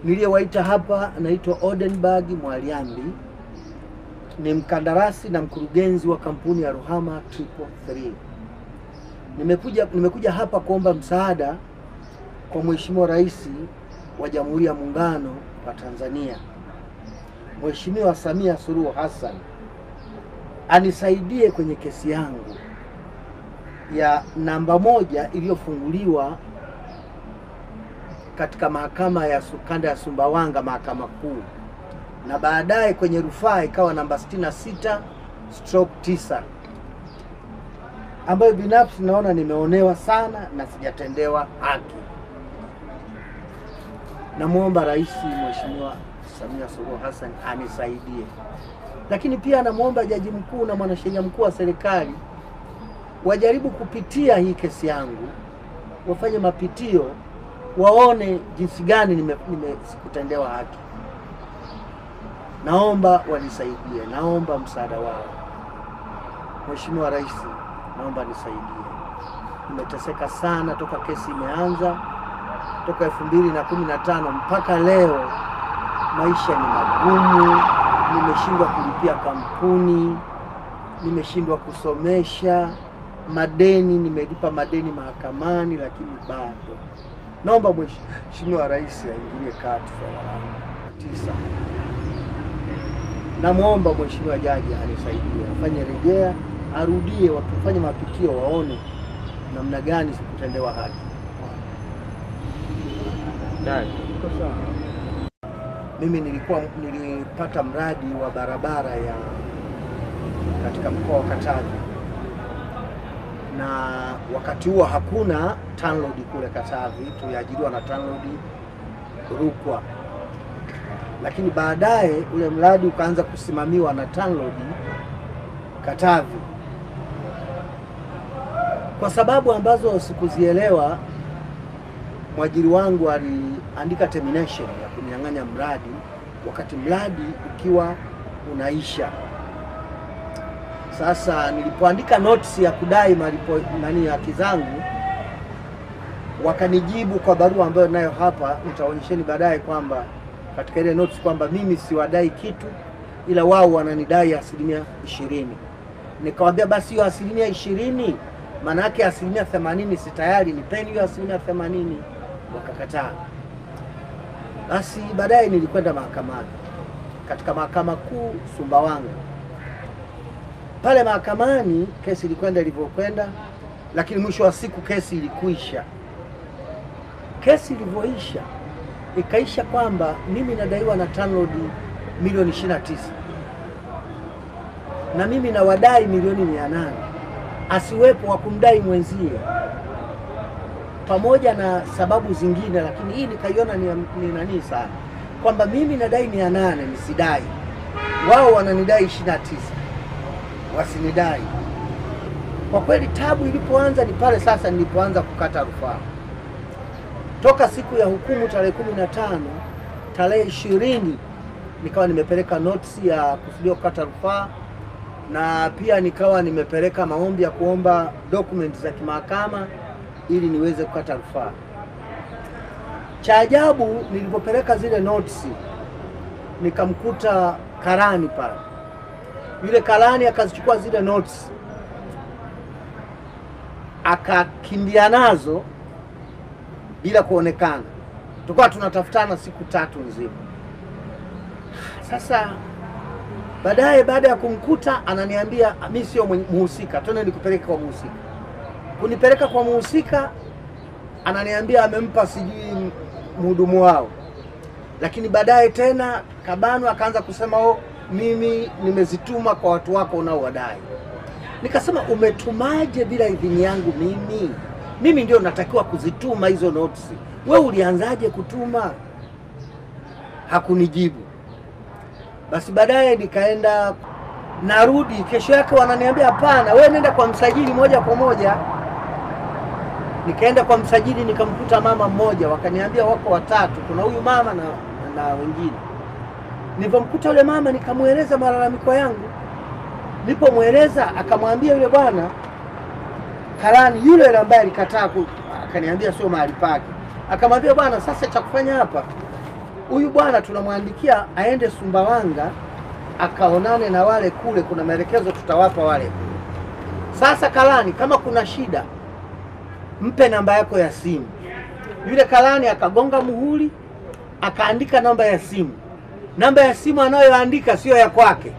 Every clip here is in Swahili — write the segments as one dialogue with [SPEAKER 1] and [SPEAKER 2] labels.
[SPEAKER 1] Niliyewaita hapa anaitwa Odenberg Mwaliambi, ni mkandarasi na mkurugenzi wa kampuni ya Ruhama 333. Nimekuja hapa kuomba msaada kwa Mheshimiwa Rais wa Jamhuri ya Muungano wa Tanzania, Mheshimiwa Samia Suluhu Hassan, anisaidie kwenye kesi yangu ya namba 1 iliyofunguliwa katika mahakama ya kanda ya Sumbawanga, mahakama kuu, na baadaye kwenye rufaa ikawa namba 66/9, ambayo binafsi naona nimeonewa sana na sijatendewa haki. Namuomba Rais Mheshimiwa Samia Suluhu Hassan anisaidie, lakini pia namuomba Jaji Mkuu na Mwanasheria Mkuu wa serikali wajaribu kupitia hii kesi yangu, wafanye mapitio, waone jinsi gani sikutendewa haki. Naomba wanisaidie, naomba msaada wao. Mheshimiwa Rais, naomba nisaidie. Nimeteseka sana toka kesi imeanza, toka 2015 mpaka leo. Maisha ni magumu, nimeshindwa kulipia kampuni, nimeshindwa kusomesha, madeni nimelipa madeni mahakamani, lakini bado. Naomba Mheshimiwa Rais aingilie kati swala langu. 9. Namuomba Mheshimiwa Jaji anisaidie, afanye rejea, arudie, wafanye mapitio, waone namna gani sikutendewa haki. Mimi nilipata mradi wa barabara ya katika mkoa wa Katavi, na wakati huo hakuna TANROADS kule Katavi, tuliajiriwa na TANROADS Rukwa. Lakini baadaye ule mradi ukaanza kusimamiwa na TANROADS Katavi. Kwa sababu ambazo sikuzielewa, mwajiri wangu aliandika termination ya kunyang'anya mradi wakati mradi ukiwa unaisha. Sasa nilipoandika notice ya kudai malipo haki zangu, wakanijibu kwa barua ambayo nayo hapa nitaonyesheni baadaye, kwamba katika ile notice kwamba mimi siwadai kitu, ila wao wananidai 20%. Nikamwambia basi hiyo 20%, maana yake 80% si tayari, nipeni hiyo 80%. Wakakataa. Basi baadaye nilikwenda mahakamani, katika mahakama kuu Sumbawanga. Pale mahakamani kesi ilikwenda ilivyokwenda, lakini mwisho wa siku kesi ilikuisha. Kesi ilivyoisha, ikaisha kwamba mimi nadaiwa na TANROADS milioni 29, na mimi na wadai milioni 800, asiwepo wa kumdai mwenzie, pamoja na sababu zingine. Lakini hii nikaiona ni nani sana, kwamba mimi nadai 800 nisidai, wao wananidai 29 wasinidai. Kwa kweli tabu ilipoanza ni pale sasa nilipoanza kukata rufaa. Toka siku ya hukumu tarehe 15, tarehe 20 nikawa nimepeleka notice ya kusudia kukata rufaa, na pia nikawa nimepeleka maombi ya kuomba documents za kimahakama ili niweze kukata rufaa. Cha ajabu, nilipopeleka zile notice nikamkuta karani pale. Yule karani akazichukua zile notice, akakimbia nazo bila kuonekana. Tulikuwa tunatafutana siku 3 nzima. Sasa baada ya kumkuta ananiambia mimi sio muhusika, twende nikupeleke kwa muhusika. Kunipeleka kwa muhusika, ananiambia amempa sijui mhudumu wao. Lakini baadaye tena Kabano akaanza kusema mimi nimezituma kwa watu wako unaowadai. Nikasema umetumaje bila idhini yangu mimi? Mimi ndio natakiwa kuzituma hizo notice. Wewe ulianzaje kutuma? Hakunijibu. Basi baadaye nikaenda, narudi kesho yake wananiambia hapana, wewe nenda kwa msajili moja kwa moja. Nikaenda kwa msajili nikamkuta mama mmoja, wakaniambia wako 3, kuna huyu mama na wengine. Nilipomkuta yule mama nikamueleza malalamiko yangu. Nilipomweleza akamwambia yule bwana karani yule ambaye alikataa akaniambia sio mahali pake. Akamwambia bwana, sasa cha kufanya hapa huyu bwana tunamwandikia aende Sumbawanga akaonane na wale kule, kuna maelekezo tutawapa wale kule. Sasa Kalani, kama kuna shida mpe namba yako ya simu. Yule Kalani akagonga muhuri, akaandika namba ya simu. Namba ya simu anayoandika sio ya kwake,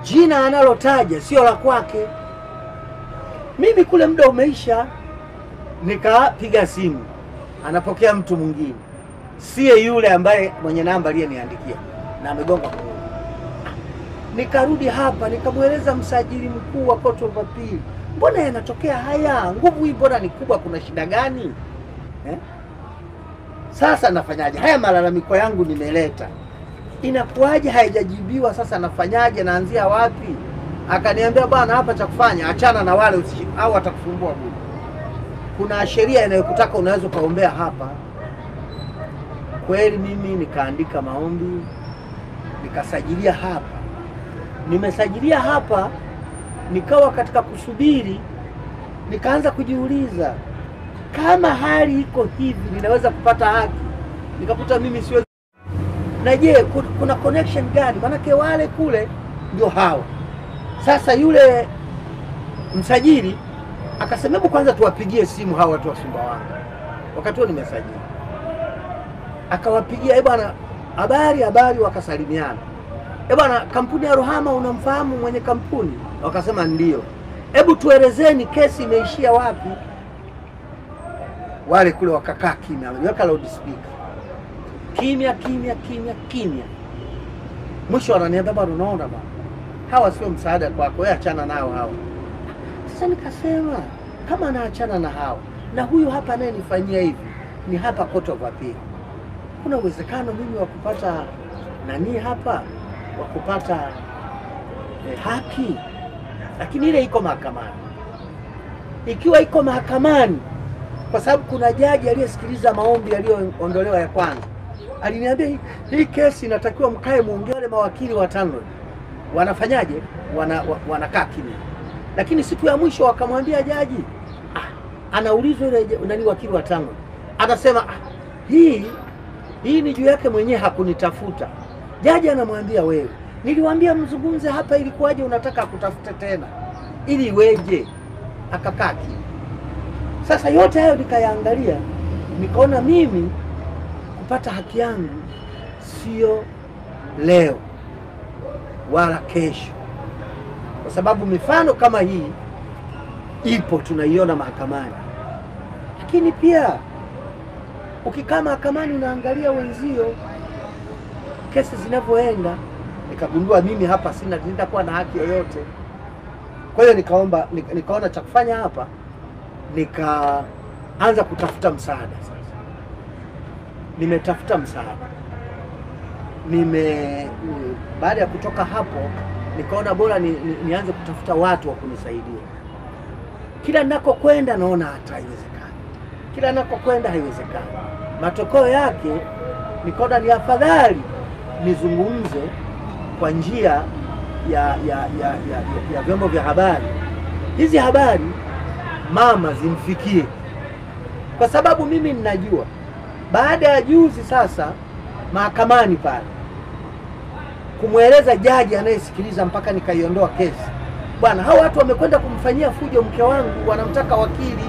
[SPEAKER 1] jina analotaja sio la kwake. Mimi kule muda umeisha, nikapiga simu, anapokea mtu mwingine, siye yule ambaye mwenye namba aliyeniandikia na amegonga muhuri. Nikarudi hapa nikamweleza msajili mkuu wa Court of Appeal, mbona yanatokea haya? Nguvu hii mbona ni kubwa, kuna shida gani? Sasa nafanyaje? Haya malalamiko yangu nimeleta, inakuwaje haijajibiwa? Sasa nafanyaje? Naanzia wapi? Akaniambia bwana, hapa cha kufanya achana na wale au watakusumbua bure. Kuna sheria inayokutaka unaweza kaombea hapa. Kweli mimi nikaandika maombi, nikasajilia hapa. Nimesajilia hapa, nikawa katika kusubiri, nikaanza kujiuliza kama hali iko hivi ninaweza kupata haki. Nikakuta mimi siwezi. Na je, kuna connection gani? Manake wale kule ndio hawa. Sasa yule msajili akasema hebu kwanza tuwapigie simu hawa watu wa Sumbawanga. Wakati huo nimesajili. Akawapigia, bwana habari, wakasalimiana. Bwana, kampuni ya Ruhama unamfahamu mwenye kampuni? Wakasema ndio. Hebu tuelezeni kesi imeishia wapi? Wale kule wakakaa kimya, waliweka loudspeaker. Kimya. Mwisho wananiambia bwana, unaona bwana, hawa sio msaada kwako, wewe achana nao hawa. Sasa nikasema kama naachana na hawa na huyu hapa anayenifanyia hivi ni hapa Court of Appeal, kuna uwezekano mimi wa kupata nani hapa, wa kupata haki? Lakini ile iko mahakamani. Ikiwa iko mahakamani, kwa sababu kuna jaji aliyesikiliza maombi yaliyoondolewa ya kwanza, aliniambia hii kesi inatakiwa mkae muongee. Wale mawakili watano wanafanyaje? Wanakaa kimya. Lakini siku ya mwisho wakamwambia jaji, anaulizwa yule nani wakili watano, anasema hii ni juu yake mwenyewe, hakunitafuta. Jaji anamwambia wewe, niliwaambia mzungumze hapa, ilikuwaje unataka kutafuta tena? Ili iweje? Akakaa kimya. Sasa yote hayo nikayaangalia, nikaona mimi kupata haki yangu sio leo wala kesho, kwa sababu mifano kama hii ipo, tunaiona mahakamani. Lakini pia ukikaa mahakamani unaangalia wenzio kesi zinavyoenda, nikagundua mimi hapa sitakuwa na haki yoyote. Kwa hiyo nikaona cha kufanya hapa, nikaanza kutafuta msaada. Sasa nimetafuta msaada, baada ya kutoka hapo nikaona bora nianze kutafuta watu wa kunisaidia. Kila ninakokwenda naona hata haiwezekani, kila ninakokwenda haiwezekani. Matokeo yake nikaona ni afadhali nizungumze kwa njia ya vyombo vya habari. Hizi habari mama zimfikie, kwa sababu mimi ninajua baada ya juzi sasa mahakamani pale kumweleza jaji anayesikiliza mpaka nikaiondoa kesi, bwana hao watu wamekwenda kumfanyia fujo mke wangu, wanamtaka wakili.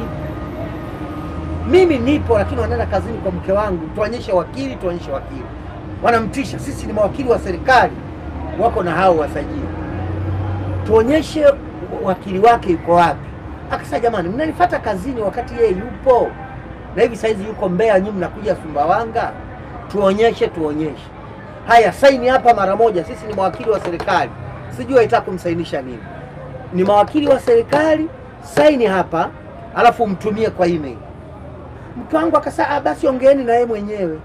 [SPEAKER 1] Mimi nipo, lakini wanaenda kazini kwa mke wangu, tuonyeshe wakili. Wanamtisha, sisi ni mawakili wa serikali, wako na hao wasajili, tuonyeshe wakili wake yuko wapi. Akasema jamani, mnanifuata kazini wakati yeye yupo, na hivi saizi yuko Mbeya, nyinyi mnakuja Sumbawanga. Tuonyeshe. Haya, saini hapa mara moja, sisi ni mawakili wa serikali. Sijui aitaka kumsainisha nini. Ni mawakili wa serikali, saini hapa, alafu mtumie kwa email. Mke wangu akasema basi ongeeni na yeye mwenyewe.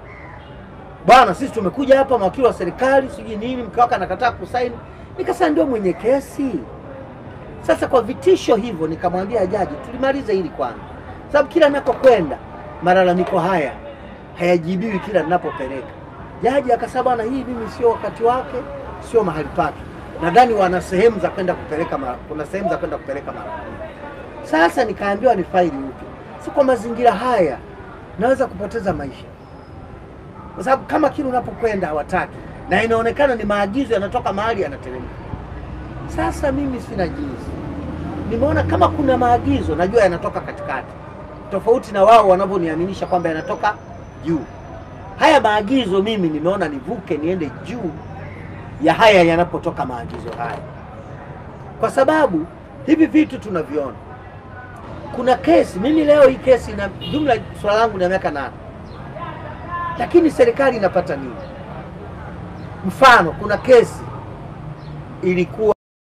[SPEAKER 1] Bwana, sisi tumekuja hapa mawakili wa serikali, sijui nini. Mke wake anakataa kusaini. Nikasema ndio mwenye kesi. Sasa kwa vitisho hivyo nikamwambia jaji tulimalize hili kwanza, sababu kila ninapokwenda malalamiko haya hayajibiwi kila ninapopeleka. Jaji akasema bwana, hii mimi sio wakati wake, sio mahali pake. Nadhani wana sehemu za kwenda kupeleka kuna sehemu za kwenda kupeleka malalamiko. Sasa nikaambiwa ni faili upya. Si kwa mazingira haya naweza kupoteza maisha. kwa sababu kama kile unapokwenda hawataki, na inaonekana ni maagizo yanatoka mahali yanateremka. Sasa mimi sina jinsi, nimeona kama kuna maagizo najua yanatoka katikati, tofauti na wao wanavyoniaminisha kwamba yanatoka juu. Haya maagizo mimi nimeona nivuke niende juu ya haya yanapotoka maagizo haya, kwa sababu hivi vitu tunaviona. Kuna kesi, mimi leo hii kesi na jumla swala langu na miaka 8, lakini serikali inapata nini? Mfano, kuna kesi ilikuwa